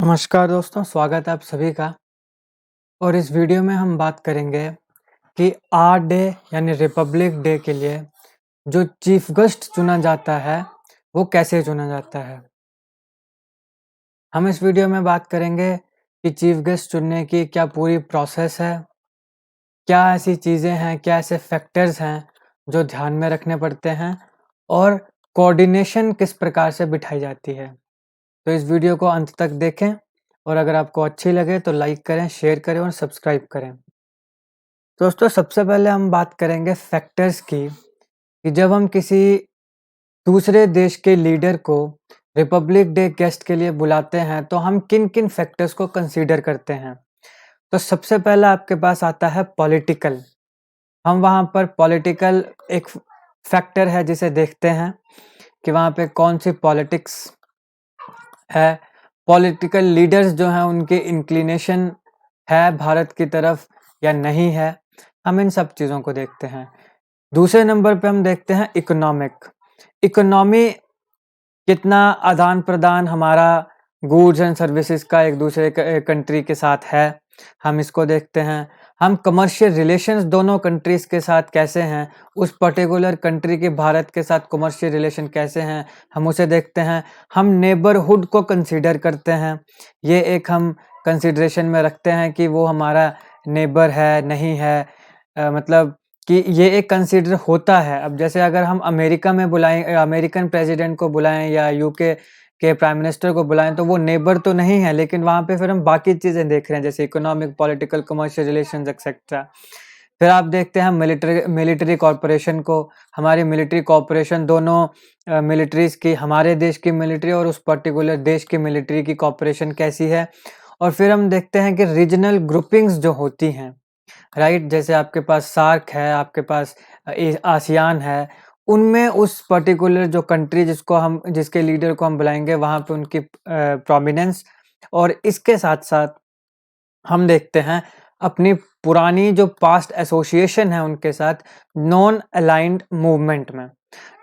नमस्कार दोस्तों, स्वागत है आप सभी का। और इस वीडियो में हम बात करेंगे कि आर डे यानी रिपब्लिक डे के लिए जो चीफ गेस्ट चुना जाता है वो कैसे चुना जाता है। हम इस वीडियो में बात करेंगे कि चीफ गेस्ट चुनने की क्या पूरी प्रोसेस है, क्या ऐसी चीज़ें हैं, क्या ऐसे फैक्टर्स हैं जो ध्यान में रखने पड़ते हैं और कोऑर्डिनेशन किस प्रकार से बिठाई जाती है। तो इस वीडियो को अंत तक देखें और अगर आपको अच्छी लगे तो लाइक करें, शेयर करें और सब्सक्राइब करें। दोस्तों, सबसे पहले हम बात करेंगे फैक्टर्स की कि जब हम किसी दूसरे देश के लीडर को रिपब्लिक डे गेस्ट के लिए बुलाते हैं तो हम किन-किन फैक्टर्स को कंसीडर करते हैं। तो सबसे पहला आपके पास आता है पॉलिटिकल। हम वहाँ पर पॉलिटिकल एक फैक्टर है जिसे देखते हैं कि वहाँ पे कौन सी पॉलिटिक्स है, पॉलिटिकल लीडर्स जो हैं उनके इंक्लिनेशन है भारत की तरफ या नहीं है, हम इन सब चीज़ों को देखते हैं। दूसरे नंबर पे हम देखते हैं इकोनॉमी कितना आदान प्रदान हमारा गुड्स एंड सर्विसेज का एक दूसरे कंट्री के साथ है, हम इसको देखते हैं। हम कमर्शियल रिलेशंस दोनों कंट्रीज के साथ कैसे हैं, उस पर्टिकुलर कंट्री के भारत के साथ कमर्शियल रिलेशन कैसे हैं, हम उसे देखते हैं। हम नेबरहुड को कंसीडर करते हैं, ये एक हम कंसिडरेशन में रखते हैं कि वो हमारा नेबर है नहीं है, मतलब कि ये एक कंसीडर होता है। अब जैसे अगर हम अमेरिका में बुलाएं, अमेरिकन प्रेसिडेंट को बुलाएं या यूके के प्राइम मिनिस्टर को बुलाएं तो वो नेबर तो नहीं है, लेकिन वहाँ पे फिर हम बाकी चीज़ें देख रहे हैं जैसे economic, political, commercial relations etcetera. फिर आप देखते हैं मिलिट्री कॉर्पोरेशन को, हमारी मिलिट्री कॉर्पोरेशन दोनों मिलिट्रीज की, हमारे देश की मिलिट्री और उस पर्टिकुलर देश की मिलिट्री की कॉर्पोरेशन कैसी है। और फिर हम देखते हैं कि रीजनल ग्रुपिंग्स जो होती हैं, राइट, जैसे आपके पास सार्क है, आपके पास आसियान है, उनमें उस पर्टिकुलर जो कंट्री जिसके लीडर को हम बुलाएंगे वहाँ पे उनकी प्रोमिनेंस। और इसके साथ साथ हम देखते हैं अपनी पुरानी जो पास्ट एसोसिएशन है उनके साथ नॉन अलाइंड मूवमेंट में।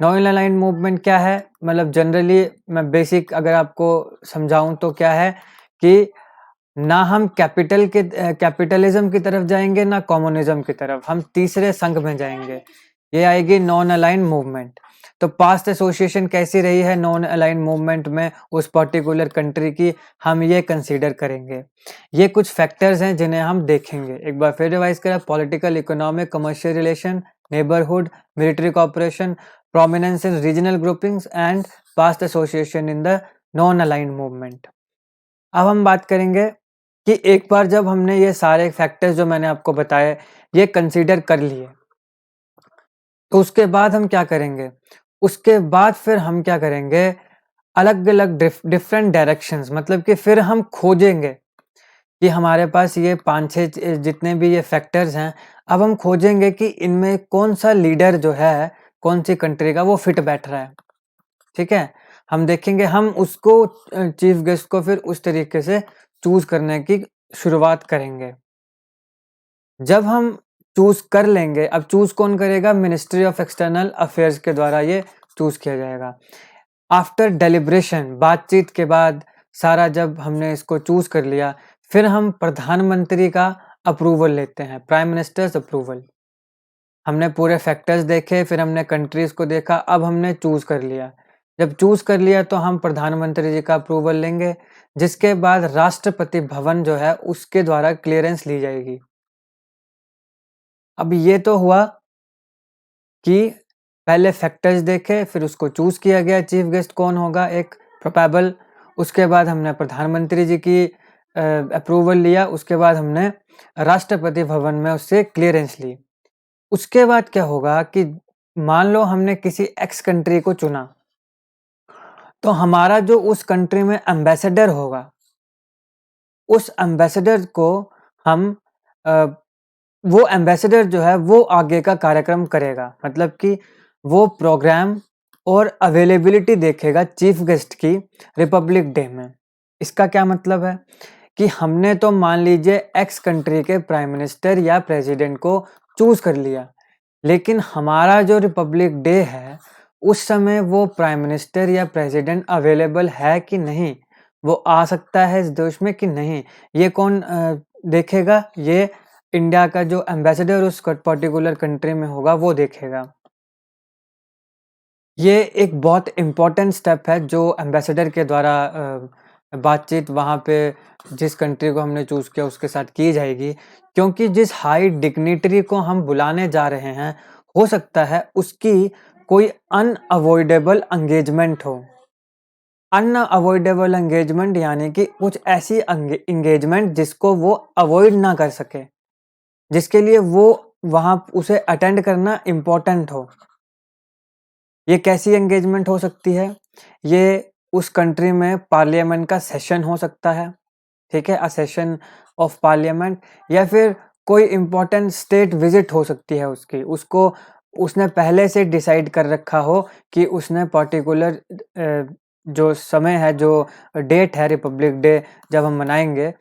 नॉन अलाइंड मूवमेंट क्या है, मतलब जनरली मैं बेसिक अगर आपको समझाऊं तो क्या है कि ना हम कैपिटलिज्म की तरफ जाएंगे ना कम्युनिज्म की तरफ, हम तीसरे संघ में जाएंगे, ये आएगी नॉन अलाइंड मूवमेंट। तो पास्ट एसोसिएशन कैसी रही है नॉन अलाइंड मूवमेंट में उस पर्टिकुलर कंट्री की, हम ये कंसीडर करेंगे। ये कुछ फैक्टर्स हैं जिन्हें हम देखेंगे। एक बार फिर रिवाइज करें, political, economic, commercial relation, neighbourhood, military cooperation, prominence in regional groupings and past association in the non aligned movement. अब हम बात करेंगे कि एक बार जब हमने ये सारे फैक्टर्स जो मैंने आपको बताए ये कंसीडर कर लिए तो उसके बाद हम क्या करेंगे, उसके बाद फिर हम क्या करेंगे, अलग अलग डिफरेंट डायरेक्शंस, मतलब कि फिर हम खोजेंगे कि हमारे पास ये 5-6 जितने भी ये फैक्टर्स हैं, अब हम खोजेंगे कि इनमें कौन सा लीडर जो है कौन सी कंट्री का वो फिट बैठ रहा है। ठीक है, हम देखेंगे, हम उसको चीफ गेस्ट को फिर उस तरीके से चूज करने की शुरुआत करेंगे। जब हम चूज कर लेंगे, अब चूज कौन करेगा, मिनिस्ट्री ऑफ एक्सटर्नल अफेयर्स के द्वारा ये चूज किया जाएगा। आफ्टर डेलिब्रेशन, बातचीत के बाद सारा जब हमने इसको चूज कर लिया, फिर हम प्रधानमंत्री का अप्रूवल लेते हैं, प्राइम मिनिस्टर्स अप्रूवल। हमने पूरे फैक्टर्स देखे, फिर हमने कंट्रीज को देखा, अब हमने चूज कर लिया। जब चूज कर लिया तो हम प्रधानमंत्री जी का अप्रूवल लेंगे, जिसके बाद राष्ट्रपति भवन जो है उसके द्वारा क्लियरेंस ली जाएगी। अब ये तो हुआ कि पहले फैक्टर्स देखे, फिर उसको चूज किया गया चीफ गेस्ट कौन होगा, एक प्रोबेबल। उसके बाद हमने प्रधानमंत्री जी की अप्रूवल लिया, उसके बाद हमने राष्ट्रपति भवन में उससे क्लियरेंस ली। उसके बाद क्या होगा कि मान लो हमने किसी एक्स कंट्री को चुना, तो हमारा जो उस कंट्री में एम्बेसडर होगा, उस एम्बेसडर को हम वो एम्बेसडर जो है वो आगे का कार्यक्रम करेगा, मतलब कि वो प्रोग्राम और अवेलेबिलिटी देखेगा चीफ गेस्ट की रिपब्लिक डे में। इसका क्या मतलब है कि हमने तो मान लीजिए एक्स कंट्री के प्राइम मिनिस्टर या प्रेसिडेंट को चूज कर लिया, लेकिन हमारा जो रिपब्लिक डे है उस समय वो प्राइम मिनिस्टर या प्रेसिडेंट अवेलेबल है कि नहीं, वो आ सकता है इस देश में कि नहीं, ये कौन देखेगा? ये इंडिया का जो एम्बेसडर उस पर्टिकुलर कंट्री में होगा वो देखेगा। ये एक बहुत इम्पोर्टेंट स्टेप है जो एम्बेसडर के द्वारा बातचीत वहाँ पे जिस कंट्री को हमने चूज़ किया उसके साथ की जाएगी, क्योंकि जिस हाई डिग्निटरी को हम बुलाने जा रहे हैं, हो सकता है उसकी कोई अनअवॉइडेबल एंगेजमेंट हो। अनअवॉइडेबल एंगेजमेंट यानी कि कुछ ऐसी एंगेजमेंट जिसको वो अवॉइड ना कर सके, जिसके लिए वो वहाँ उसे अटेंड करना इम्पोर्टेंट हो। ये कैसी एंगेजमेंट हो सकती है? ये उस कंट्री में पार्लियामेंट का सेशन हो सकता है, ठीक है? अ सेशन ऑफ पार्लियामेंट, या फिर कोई इम्पोर्टेंट स्टेट विजिट हो सकती है उसकी। उसको उसने पहले से डिसाइड कर रखा हो कि उसने पर्टिकुलर जो समय है, जो डेट है रिपब्लिक डे जब हम मनाएंगे,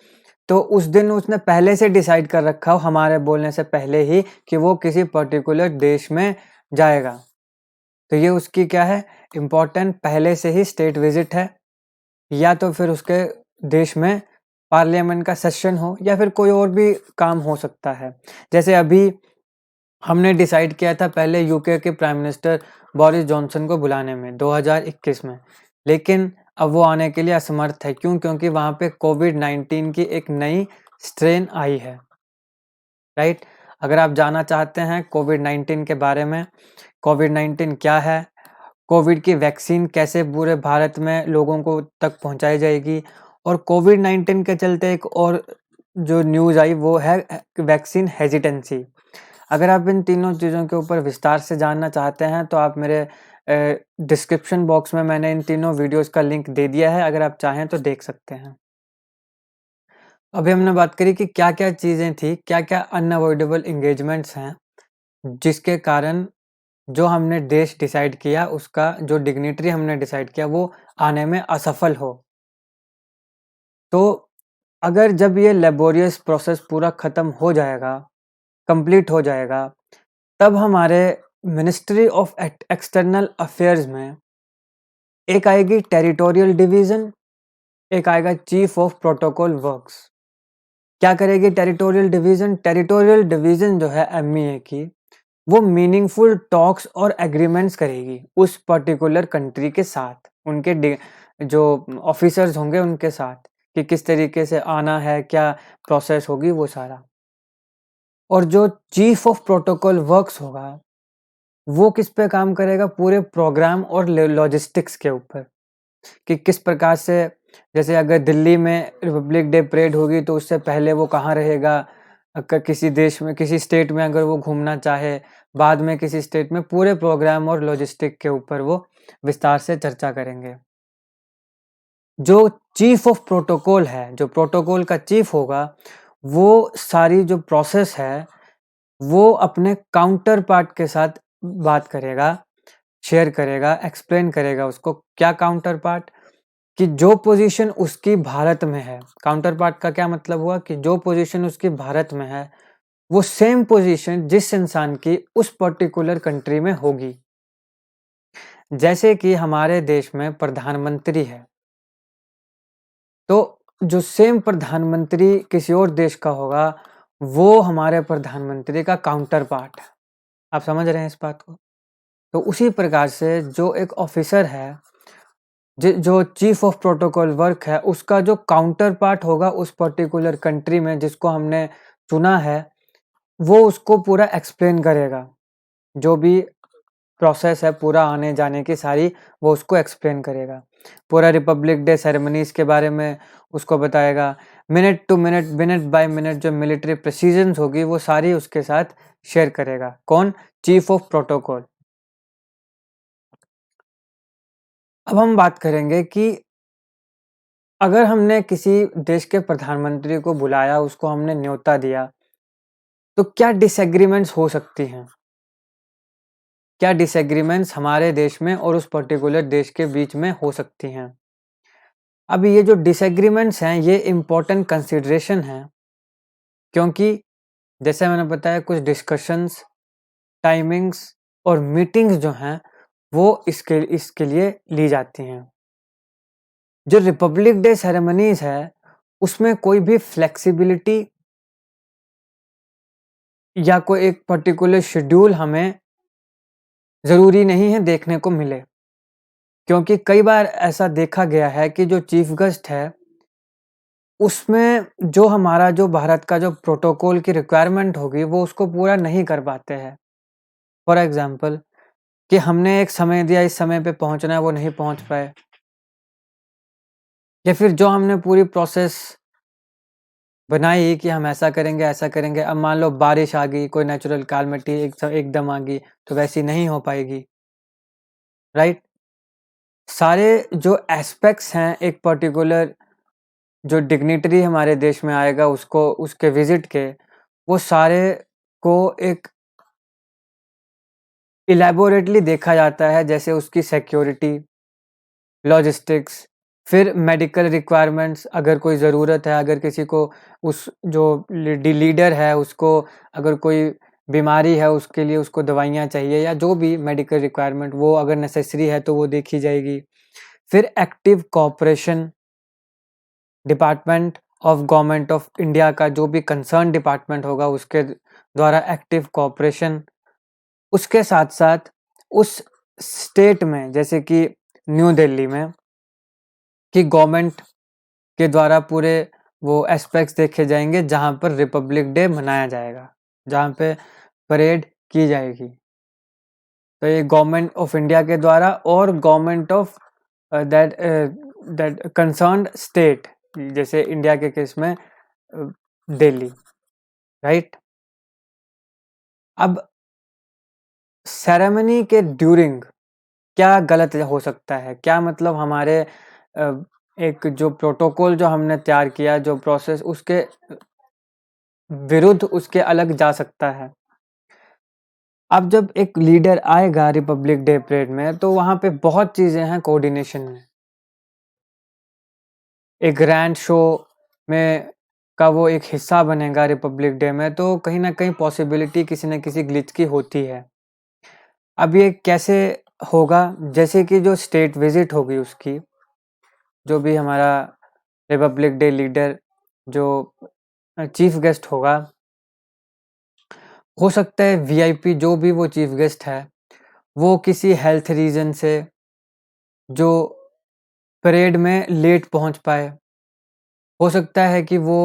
तो उस दिन उसने पहले से डिसाइड कर रखा हो हमारे बोलने से पहले ही कि वो किसी पर्टिकुलर देश में जाएगा। तो ये उसकी क्या है, इम्पोर्टेंट पहले से ही स्टेट विजिट है, या तो फिर उसके देश में पार्लियामेंट का सेशन हो, या फिर कोई और भी काम हो सकता है। जैसे अभी हमने डिसाइड किया था पहले यूके के प्राइम मिनिस्टर बोरिस जॉनसन को बुलाने में 2021 में, लेकिन अब वो आने के लिए असमर्थ है। क्यों? क्योंकि वहाँ पे कोविड-19 की एक नई स्ट्रेन आई है, राइट? अगर आप जानना चाहते हैं कोविड-19 के बारे में, कोविड-19 क्या है, कोविड की वैक्सीन कैसे पूरे भारत में लोगों को तक पहुंचाई जाएगी, और कोविड-19 के चलते एक और जो न्यूज़ आई वो है वैक्सीन हेजिटेंसी। अगर आप इन तीनों चीज़ों के ऊपर विस्तार से जानना चाहते हैं तो आप मेरे डिस्क्रिप्शन बॉक्स में मैंने इन तीनों वीडियोस का लिंक दे दिया है, अगर आप चाहें तो देख सकते हैं। अभी हमने बात करी कि क्या-क्या चीज़ें थी, क्या-क्या अनअवॉइडेबल एंगेजमेंट्स हैं, जिसके कारण जो हमने देश डिसाइड किया उसका जो डिग्निटरी हमने डिसाइड किया वो आने में असफल हो। तो अगर जब ये लेबोरियस प्रोसेस पूरा खत्म हो जाएगा, कंप्लीट हो जाएगा, तब हमारे मिनिस्ट्री ऑफ एक्सटर्नल अफेयर्स में एक आएगी टेरिटोरियल डिवीजन, एक आएगा चीफ ऑफ प्रोटोकॉल वर्क्स। क्या करेगी टेरिटोरियल डिवीजन? टेरिटोरियल डिवीजन जो है एमईए की, वो मीनिंगफुल टॉक्स और एग्रीमेंट्स करेगी उस पर्टिकुलर कंट्री के साथ, उनके जो ऑफिसर्स होंगे उनके साथ, कि किस तरीके से आना है, क्या प्रोसेस होगी वो सारा। और जो चीफ ऑफ प्रोटोकॉल वर्क्स होगा वो किस पे काम करेगा? पूरे प्रोग्राम और लॉजिस्टिक्स के ऊपर, कि किस प्रकार से, जैसे अगर दिल्ली में रिपब्लिक डे परेड होगी तो उससे पहले वो कहाँ रहेगा, अगर किसी देश में किसी स्टेट में अगर वो घूमना चाहे, बाद में किसी स्टेट में, पूरे प्रोग्राम और लॉजिस्टिक के ऊपर वो विस्तार से चर्चा करेंगे। जो चीफ ऑफ प्रोटोकॉल है, जो प्रोटोकॉल का चीफ होगा, वो सारी जो प्रोसेस है वो अपने काउंटर पार्ट के साथ बात करेगा, शेयर करेगा, एक्सप्लेन करेगा उसको। क्या काउंटर पार्ट? कि जो पोजीशन उसकी भारत में है, काउंटर पार्ट का क्या मतलब हुआ कि जो पोजीशन उसकी भारत में है वो सेम पोजीशन जिस इंसान की उस पर्टिकुलर कंट्री में होगी। जैसे कि हमारे देश में प्रधानमंत्री है, तो जो सेम प्रधानमंत्री किसी और देश का होगा वो हमारे प्रधानमंत्री का काउंटर पार्ट है। आप समझ रहे हैं इस बात को? तो उसी प्रकार से जो एक ऑफिसर है, जो चीफ ऑफ प्रोटोकॉल वर्क है, उसका जो काउंटर पार्ट होगा उस पर्टिकुलर कंट्री में जिसको हमने चुना है, वो उसको पूरा एक्सप्लेन करेगा। जो भी प्रोसेस है पूरा आने जाने की सारी, वो उसको एक्सप्लेन करेगा। पूरा रिपब्लिक डे सेरेमनीज के बारे में उसको बताएगा। Minute to minute, minute by minute जो मिलिट्री प्रिसीजंस होगी वो सारी उसके साथ शेयर करेगा। कौन? Chief of protocol. अब हम बात करेंगे कि अगर हमने किसी देश के प्रधानमंत्री को बुलाया, उसको हमने न्योता दिया, तो क्या डिसएग्रीमेंट्स हो सकती हैं? क्या डिसएग्रीमेंट्स हमारे देश में और उस पर्टिकुलर देश के बीच में हो सकती हैं? अब ये जो डिसएग्रीमेंट्स हैं ये इम्पोर्टेंट कंसिडरेशन है, क्योंकि जैसे मैंने बताया कुछ डिस्कशंस, टाइमिंग्स और मीटिंग्स जो हैं वो इसके लिए ली जाती हैं। जो रिपब्लिक डे सेरेमनीज है उसमें कोई भी फ्लेक्सिबिलिटी या कोई एक पर्टिकुलर शेड्यूल हमें ज़रूरी नहीं है देखने को मिले, क्योंकि कई बार ऐसा देखा गया है कि जो चीफ गेस्ट है उसमें जो हमारा जो भारत का जो प्रोटोकॉल की रिक्वायरमेंट होगी वो उसको पूरा नहीं कर पाते हैं। फॉर एग्जांपल कि हमने एक समय दिया, इस समय पे पहुंचना है, वो नहीं पहुंच पाए, या फिर जो हमने पूरी प्रोसेस बनाई कि हम ऐसा करेंगे ऐसा करेंगे, अब मान लो बारिश आ गई, कोई नेचुरल कैलामिटी एकदम आ गई तो वैसी नहीं हो पाएगी, राइट। सारे जो एस्पेक्ट्स हैं एक पर्टिकुलर जो डिग्निटरी हमारे देश में आएगा उसको उसके विजिट के, वो सारे को एक इलैबोरेटली देखा जाता है, जैसे उसकी सिक्योरिटी, लॉजिस्टिक्स, फिर मेडिकल रिक्वायरमेंट्स, अगर कोई ज़रूरत है, अगर किसी को उस जो लीडर है उसको अगर कोई बीमारी है उसके लिए उसको दवाइयाँ चाहिए या जो भी मेडिकल रिक्वायरमेंट वो अगर नेसेसरी है तो वो देखी जाएगी। फिर active cooperation department of government of India का जो भी कंसर्न डिपार्टमेंट होगा उसके द्वारा एक्टिव कोऑपरेशन। उसके साथ साथ उस स्टेट में जैसे कि न्यू दिल्ली में कि गवर्नमेंट के द्वारा पूरे वो एस्पेक्ट्स देखे जाएंगे जहाँ पर रिपब्लिक डे मनाया जाएगा, जहाँ पे परेड की जाएगी। तो ये गवर्नमेंट ऑफ इंडिया के द्वारा और government of that concerned state, जैसे इंडिया के केस में दिल्ली, राइट। अब सेरेमनी के ड्यूरिंग क्या गलत हो सकता है, क्या मतलब हमारे एक जो प्रोटोकॉल जो हमने तैयार किया, जो प्रोसेस उसके विरुद्ध उसके अलग जा सकता है। अब जब एक लीडर आएगा रिपब्लिक डे परेड में तो वहां पे बहुत चीजें हैं कोऑर्डिनेशन में। एक ग्रैंड शो में का वो एक हिस्सा बनेगा रिपब्लिक डे में, तो कहीं ना कहीं पॉसिबिलिटी किसी न किसी ग्लिच की होती है। अब ये कैसे होगा, जैसे कि जो स्टेट विजिट होगी उसकी, जो भी हमारा रिपब्लिक डे लीडर जो चीफ गेस्ट होगा, हो सकता है वीआईपी जो भी वो चीफ गेस्ट है वो किसी हेल्थ रीजन से जो परेड में लेट पहुंच पाए। हो सकता है कि वो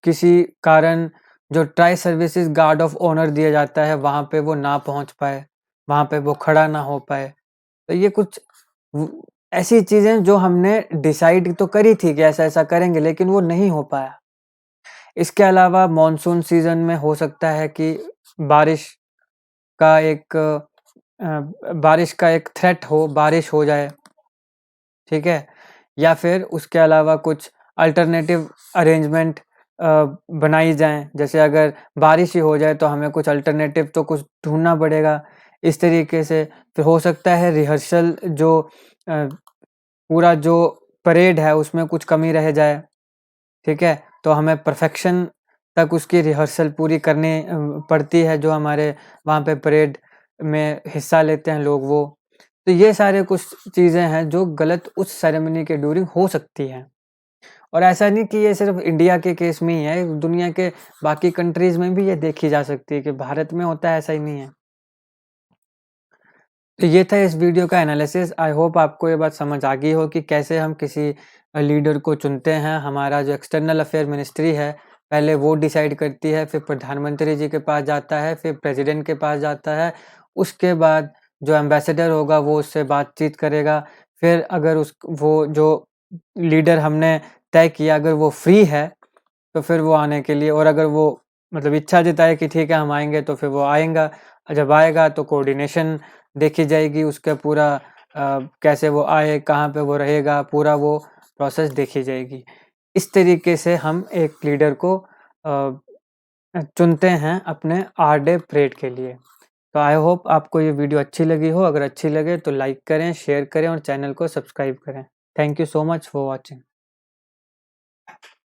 किसी कारण जो tri services guard of honour दिया जाता है वहां पे वो ना पहुंच पाए, वहां पे वो खड़ा ना हो पाए। तो ये कुछ ऐसी चीजें जो हमने डिसाइड तो करी थी कि ऐसा ऐसा करेंगे, लेकिन वो नहीं हो पाया। इसके अलावा मॉनसून सीजन में हो सकता है कि बारिश का एक थ्रेट हो, बारिश हो जाए, ठीक है। या फिर उसके अलावा कुछ अल्टरनेटिव अरेंजमेंट बनाई जाएं, जैसे अगर बारिश ही हो जाए तो हमें कुछ अल्टरनेटिव तो कुछ ढूंढना पड़ेगा। इस तरीके से फिर हो सकता है रिहर्सल जो पूरा जो परेड है उसमें कुछ कमी रह जाए, ठीक है। तो हमें परफेक्शन तक उसकी रिहर्सल पूरी करनी पड़ती है, जो हमारे वहाँ पे परेड में हिस्सा लेते हैं लोग वो। तो ये सारे कुछ चीज़ें हैं जो गलत उस सेरेमनी के ड्यूरिंग हो सकती हैं। और ऐसा नहीं कि ये सिर्फ इंडिया के केस में ही है, दुनिया के बाकी कंट्रीज में भी ये देखी जा सकती है, कि भारत में होता है ऐसा ही नहीं है। तो ये था इस वीडियो का एनालिसिस। आई होप आपको ये बात समझ आ गई हो कि कैसे हम किसी लीडर को चुनते हैं। हमारा जो एक्सटर्नल अफेयर मिनिस्ट्री है पहले वो डिसाइड करती है, फिर प्रधानमंत्री जी के पास जाता है, फिर प्रेसिडेंट के पास जाता है, उसके बाद जो एम्बेसडर होगा वो उससे बातचीत करेगा। फिर अगर वो जो लीडर हमने तय किया अगर वो फ्री है तो फिर वो आने के लिए, और अगर वो मतलब इच्छा जताए कि ठीक है हम आएंगे तो फिर वो आएगा। जब आएगा तो कोऑर्डिनेशन देखी जाएगी, उसका पूरा कैसे वो आए, कहाँ पे वो रहेगा, पूरा वो प्रोसेस देखी जाएगी। इस तरीके से हम एक लीडर को चुनते हैं अपने आर-डे परेड के लिए। तो आई होप आपको ये वीडियो अच्छी लगी हो। अगर अच्छी लगे तो लाइक करें, शेयर करें और चैनल को सब्सक्राइब करें। Thank you so much for watching.